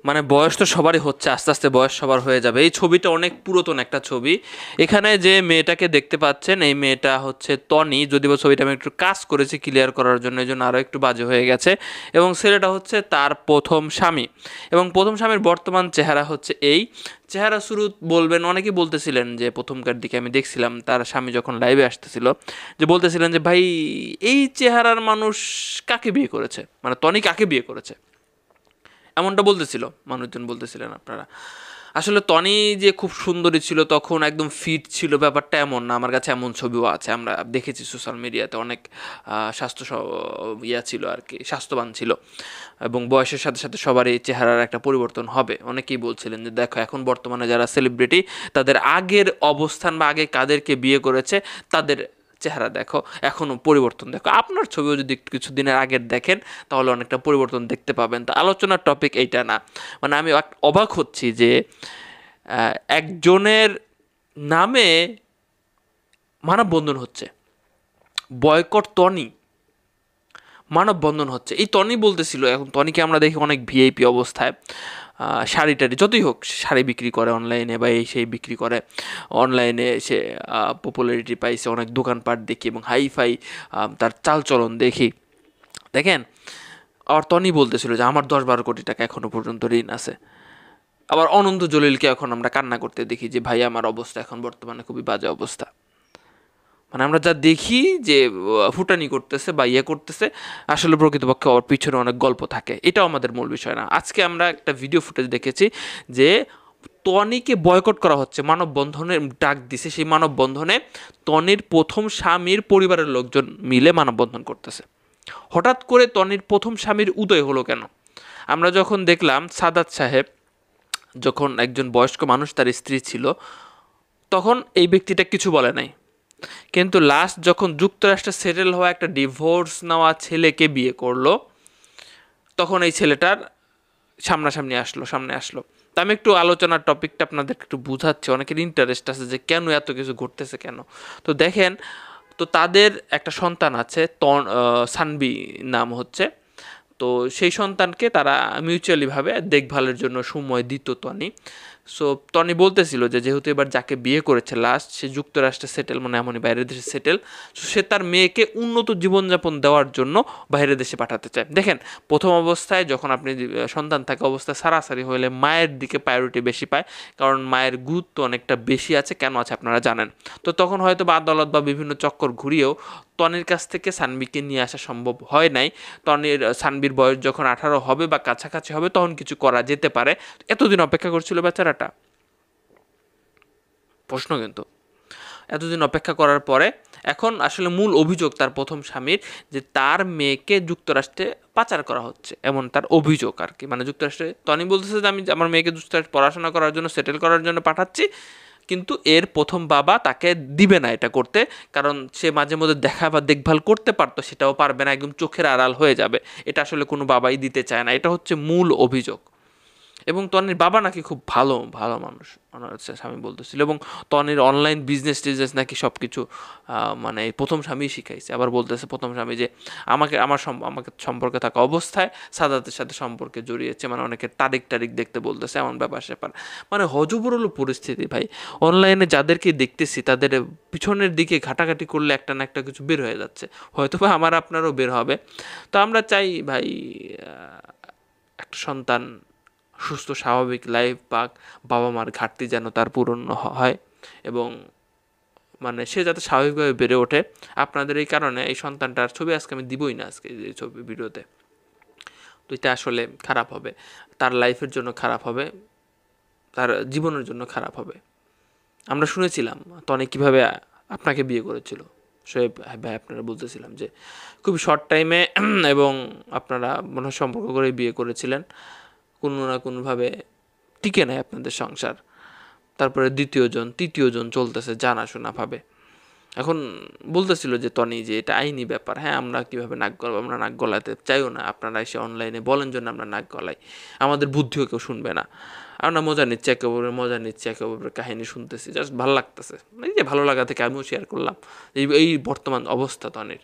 মানে বয়স তো সবারই হচ্ছে, আস্তে আস্তে বয়স সবার হয়ে যাবে। এই ছবিটা অনেক পুরাতন একটা ছবি। এখানে যে মেয়েটাকে দেখতে পাচ্ছেন এই মেয়েটা হচ্ছে তনি, যদিও ছবিটা আমি একটু কাজ করেছি ক্লিয়ার করার জন্য, এই জন্য আরও একটু বাজে হয়ে গেছে। এবং ছেলেটা হচ্ছে তার প্রথম স্বামী, এবং প্রথম স্বামীর বর্তমান চেহারা হচ্ছে এই চেহারা। শুরু বলবেন, অনেকেই বলতেছিলেন যে প্রথমকার দিকে আমি দেখছিলাম তার স্বামী যখন লাইভে আসতেছিল, যে বলতেছিলেন যে ভাই এই চেহারার মানুষ কাকে বিয়ে করেছে, মানে তনি কাকে বিয়ে করেছে, এমনটা বলতেছিল মানুষজন, বলতেছিলেন আপনারা। আসলে টনি যে খুব সুন্দরী ছিল তখন, একদম ফিট ছিল, ব্যাপারটা এমন না। আমার কাছে এমন ছবিও আছে, আমরা দেখেছি সোশ্যাল মিডিয়াতে, অনেক ইয়া ছিল আর কি, স্বাস্থ্যবান ছিল। এবং বয়সের সাথে সাথে সবারই চেহারার একটা পরিবর্তন হবে। অনেকেই বলছিলেন যে দেখো এখন বর্তমানে যারা সেলিব্রিটি তাদের আগের অবস্থান বা আগে কাদেরকে বিয়ে করেছে তাদের চেহারা দেখো, এখনও পরিবর্তন দেখো। আপনার ছবিও যদি একটু কিছুদিনের আগের দেখেন তাহলে অনেকটা পরিবর্তন দেখতে পাবেন। তা আলোচনার টপিক এইটা না। মানে আমি অবাক হচ্ছি যে একজনের নামে মানববন্ধন হচ্ছে, বয়কট টনি, মানববন্ধন হচ্ছে। এই টনি বলতেছিল, এখন টনিকে আমরা দেখি অনেক ভিআইপি অবস্থায়, শাড়ি টাড়ি যতই হোক শাড়ি বিক্রি করে অনলাইনে, বা এই সেই বিক্রি করে অনলাইনে, সে পপুলারিটি পাইছে, অনেক দোকানপাট দেখি এবং হাইফাই তার চালচলন দেখি। দেখেন, আর টনি বলতেছিল যে আমার 10-12 কোটি টাকা এখনও পর্যন্ত ঋণ আছে। আবার অনন্ত জলিলকে এখন আমরা কান্না করতে দেখি যে ভাই আমার অবস্থা এখন বর্তমানে খুবই বাজে অবস্থা। মানে আমরা যা দেখি যে ফুটানি করতেছে বা ইয়ে করতেছে, আসলে প্রকৃতপক্ষে ওর পিছনে অনেক গল্প থাকে। এটাও আমাদের মূল বিষয় না। আজকে আমরা একটা ভিডিও ফুটেজ দেখেছি যে টনিকে বয়কট করা হচ্ছে, মানববন্ধনের ডাক দিছে। সেই মানববন্ধনে টনির প্রথম স্বামীর পরিবারের লোকজন মিলে মানববন্ধন করতেছে। হঠাৎ করে টনির প্রথম স্বামীর উদয় হলো কেন? আমরা যখন দেখলাম সাদাত সাহেব যখন একজন বয়স্ক মানুষ, তার স্ত্রী ছিল, তখন এই ব্যক্তিটা কিছু বলে নাই। কিন্তু লাস্ট যখন যুক্তরাষ্ট্রে সেটেল হওয়া একটা ডিভোর্স নেওয়া ছেলেকে বিয়ে করলো, তখন এই ছেলেটার সামনে আসলো। তা আমি একটু আলোচনার টপিকটা আপনাদের একটু বুঝাচ্ছি, অনেকের ইন্টারেস্ট আছে যে কেন এত কিছু ঘটতেছে কেন। তো দেখেন, তো তাদের একটা সন্তান আছে, সানবি নাম হচ্ছে। তো সেই সন্তানকে তারা মিউচুয়ালিভাবে দেখভালের জন্য সময় দিত টনি। সো টনি বলতেছিল যে যেহেতু এবার যাকে বিয়ে করেছে লাস্ট, সে যুক্তরাষ্ট্রে সেটেল, মানে এমনই বাইরের দেশে সেটেল, সো সে তার মেয়েকে উন্নত জীবনযাপন দেওয়ার জন্য বাইরের দেশে পাঠাতে চায়। দেখেন, প্রথম অবস্থায় যখন আপনি সন্তান থাকা অবস্থায় সারাসারি হলে মায়ের দিকে প্রায়োরিটি বেশি পায়, কারণ মায়ের গুরুত্ব অনেকটা বেশি আছে। কেন আছে আপনারা জানেন। তো তখন হয়তো বা আদালত বা বিভিন্ন চক্কর ঘুরিয়েও টনির কাছ থেকে সানবিকে নিয়ে আসা সম্ভব হয় নাই। সানবির বয়স যখন 18 হবে বা কাছাকাছি হবে তখন কিছু করা যেতে পারে। এতদিন অপেক্ষা করছিল বেচারাটা, প্রশ্ন কিন্তু। এতদিন অপেক্ষা করার পরে এখন আসলে মূল অভিযোগ তার প্রথম স্বামীর, যে তার মেয়েকে যুক্তরাষ্ট্রে পাচার করা হচ্ছে, এমন তার অভিযোগ আর কি। মানে যুক্তরাষ্ট্রে টনি বলতেছে যে আমি আমার মেয়েকে যুক্তরাষ্ট্রে পড়াশোনা করার জন্য, সেটেল করার জন্য পাঠাচ্ছি, কিন্তু এর প্রথম বাবা তাকে দিবে না এটা করতে, কারণ সে মাঝে মধ্যে দেখা বা দেখভাল করতে পারতো, সেটাও পারবে না, একদম চোখের আড়াল হয়ে যাবে। এটা আসলে কোনো বাবাই দিতে চায় না, এটা হচ্ছে মূল অভিযোগ। এবং তনির বাবা নাকি খুব ভালো ভালো মানুষ, আমার হচ্ছে স্বামী বলতেছিল। এবং তনির অনলাইন বিজনেস টিজনেস নাকি সব কিছু মানে প্রথম স্বামী শিখাইছে। আবার বলতেছে প্রথম স্বামী যে আমাকে সম্পর্কে থাকা অবস্থায় সাদাতের সাথে সম্পর্কে জড়িয়েছে, মানে অনেকে তারিখ দেখতে বলতেছে, এমন ব্যাপার স্যাপার। মানে হজবরল পরিস্থিতি ভাই। অনলাইনে যাদেরকে দেখতেছি তাদের পিছনের দিকে ঘাটাঘাটি করলে একটা না একটা কিছু বের হয়ে যাচ্ছে, হয়তো বা আমার আপনারও বের হবে। তো আমরা চাই ভাই একটা সন্তান সুস্থ স্বাভাবিক লাইফ পাক, বাবা মার ঘাটতি যেন তার পূরণ হয়, এবং মানে সে যাতে স্বাভাবিকভাবে বেড়ে ওঠে। আপনাদের এই কারণে এই সন্তানটার ছবি আজকে আমি দিবই না, আজকে এই ছবি ভিডিওতে। তো এটা আসলে খারাপ হবে, তার লাইফের জন্য খারাপ হবে, তার জীবনের জন্য খারাপ হবে। আমরা শুনেছিলাম তনি কীভাবে আপনাকে বিয়ে করেছিল, শোয়েব ভাই, আপনারা বলতেছিলাম যে খুব শর্ট টাইমে এবং আপনারা মনে হয় সম্পর্ক করে বিয়ে করেছিলেন, কোনো না কোনোভাবে টিকে নেয় আপনাদের সংসার। তারপরে দ্বিতীয়জন তৃতীয়জন চলতেছে জানাশোনাভাবে। এখন বলতেছিল যে টনি যে এটা আইনি ব্যাপার, হ্যাঁ আমরা কীভাবে নাক গলাবো, আমরা নাক গলাতে চাইও না, আপনারা এসে অনলাইনে বলেন জন্য আমরা নাক গলাই, আমাদের বুদ্ধিও কেউ শুনবে না। আমরা মজা নিচ্ছি একে অপরের, মজা নিচ্ছি একে অপরের কাহিনী শুনতেছি, জাস্ট ভালো লাগতেছে। এই যে ভালো লাগা থেকে আমিও শেয়ার করলাম এই বর্তমান অবস্থা টনির।